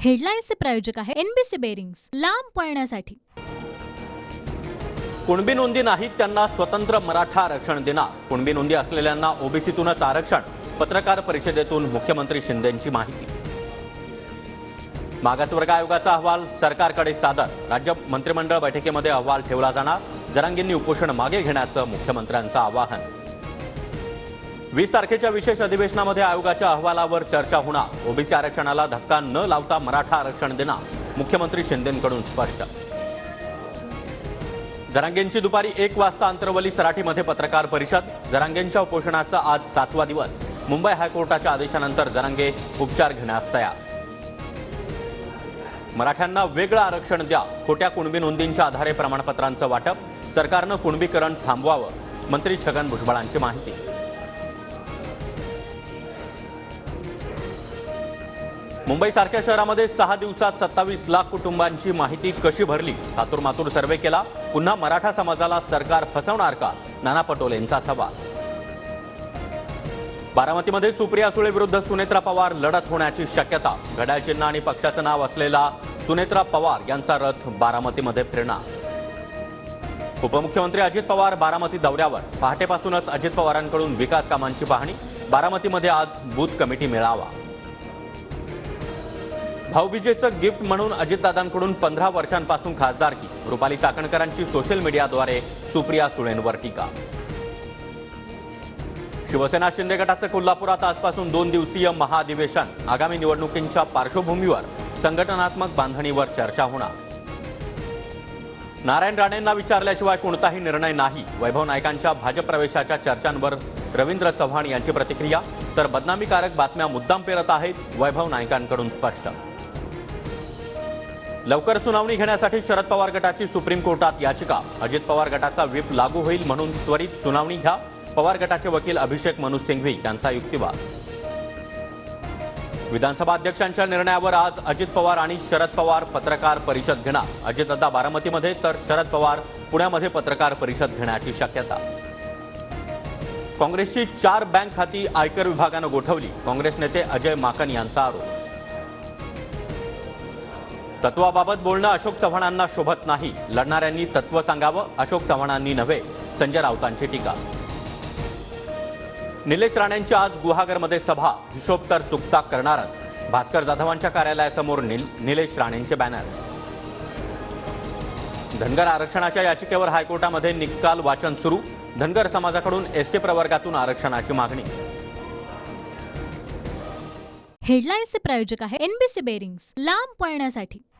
हेडलाईन्सचे प्रायोजक आहे NBC bearings, लांब पळण्यासाठी। कुणबी नोंदी नाहीत त्यांना स्वतंत्र मराठा आरक्षण देणार। कुणबी नोंदी असलेल्यांना ओबीसीतूनच आरक्षण। पत्रकार परिषदेतून मुख्यमंत्री शिंदेंची माहिती। मागासवर्ग आयोगाचा अहवाल सरकारकडे सादर। राज्य मंत्रिमंडळ बैठकीमध्ये अहवाल ठेवला जाणार। जरांगेंनी उपोषण मागे घेण्याचं मुख्यमंत्र्यांचं आवाहन। 20 तारखेच्या विशेष अधिवेशनामध्ये आयोगाच्या अहवालावर चर्चा होणार। ओबीसी आरक्षणाला धक्का न लावता मराठा आरक्षण देणार। मुख्यमंत्री शिंदेंकडून स्पष्ट। जरांगेंची दुपारी 1 वाजता अंतरवली सराटीमध्ये पत्रकार परिषद। जरांगेंच्या उपोषणाचा आज 7वा दिवस। मुंबई हायकोर्टाच्या आदेशानंतर जरांगे उपचार घेण्यास तयार। मराठ्यांना वेगळं आरक्षण द्या। खोट्या कुणबी नोंदींच्या आधारे प्रमाणपत्रांचं वाटप। सरकारनं कुणबीकरण थांबवावं। मंत्री छगन भुजबळांची माहिती। मुंबईसारख्या शहरामध्ये 6 दिवसात 27 लाख कुटुंबांची माहिती कशी भरली? थातूरमातूर सर्वे केला। पुन्हा मराठा समाजाला सरकार फसवणार का? नाना पटोलेंचा सवाल। बारामतीमध्ये सुप्रिया सुळे विरुद्ध सुनेत्रा पवार लढत होण्याची शक्यता। घड्याळ चिन्ह आणि पक्षाचं नाव असलेला सुनेत्रा पवार यांचा रथ बारामतीमध्ये फिरणार। उपमुख्यमंत्री अजित पवार बारामती दौऱ्यावर। पहाटेपासूनच अजित पवारांकडून विकास कामांची पाहणी। बारामतीमध्ये आज बूथ कमिटी मेळावा। भाऊबीजेचं गिफ्ट म्हणून अजितदादांकडून 15 वर्षांपासून खासदारकी। रुपाली चाकणकरांची सोशल मीडियाद्वारे सुप्रिया सुळेंवर टीका। शिवसेना शिंदे गटाचं कोल्हापुरात आजपासून 2 दिवसीय महाअधिवेशन। आगामी निवडणुकींच्या पार्श्वभूमीवर संघटनात्मक बांधणीवर चर्चा होणार। नारायण राणेंना विचारल्याशिवाय कोणताही निर्णय नाही। वैभव नाईकांच्या भाजप प्रवेशाच्या चर्चांवर रवींद्र चव्हाण यांची प्रतिक्रिया। तर बदनामीकारक बातम्या मुद्दाम पेरत आहेत, वैभव नाईकांकडून स्पष्ट। लवकर सुनावणी घेण्यासाठी शरद पवार गटाची सुप्रीम कोर्टात याचिका। अजित पवार गटाचा व्हीप लागू होईल म्हणून त्वरित सुनावणी घ्या। पवार गटाचे वकील अभिषेक मनु सिंघवी यांचा युक्तिवाद। विधानसभा अध्यक्षांच्या निर्णयावर आज अजित पवार आणि शरद पवार पत्रकार परिषद घेणार। अजितदादा बारामतीमध्ये तर शरद पवार पुण्यामध्ये पत्रकार परिषद घेण्याची शक्यता। काँग्रेसची 4 बँक खाती आयकर विभागानं गोठवली। काँग्रेस नेते अजय माकन यांचा आरोप। तत्वाबाबत बोलणं अशोक चव्हाणांना शोभत नाही। लढणाऱ्यांनी तत्व सांगावं, अशोक चव्हाणांनी नव्हे, संजय राऊतांची टीका। निलेश राणेंची आज गुहागरमध्ये सभा। हिशोब तर चुकता करणारच। भास्कर जाधवांच्या कार्यालयासमोर निलेश राणेंचे बॅनर। धनगर आरक्षणाच्या याचिकेवर हायकोर्टामध्ये निकाल वाचन सुरू। धनगर समाजाकडून एसटी प्रवर्गातून आरक्षणाची मागणी। हेडलाईन्सचे प्रायोजक आहे एनबीसी बेरिंग्स, लांब पळण्यासाठी।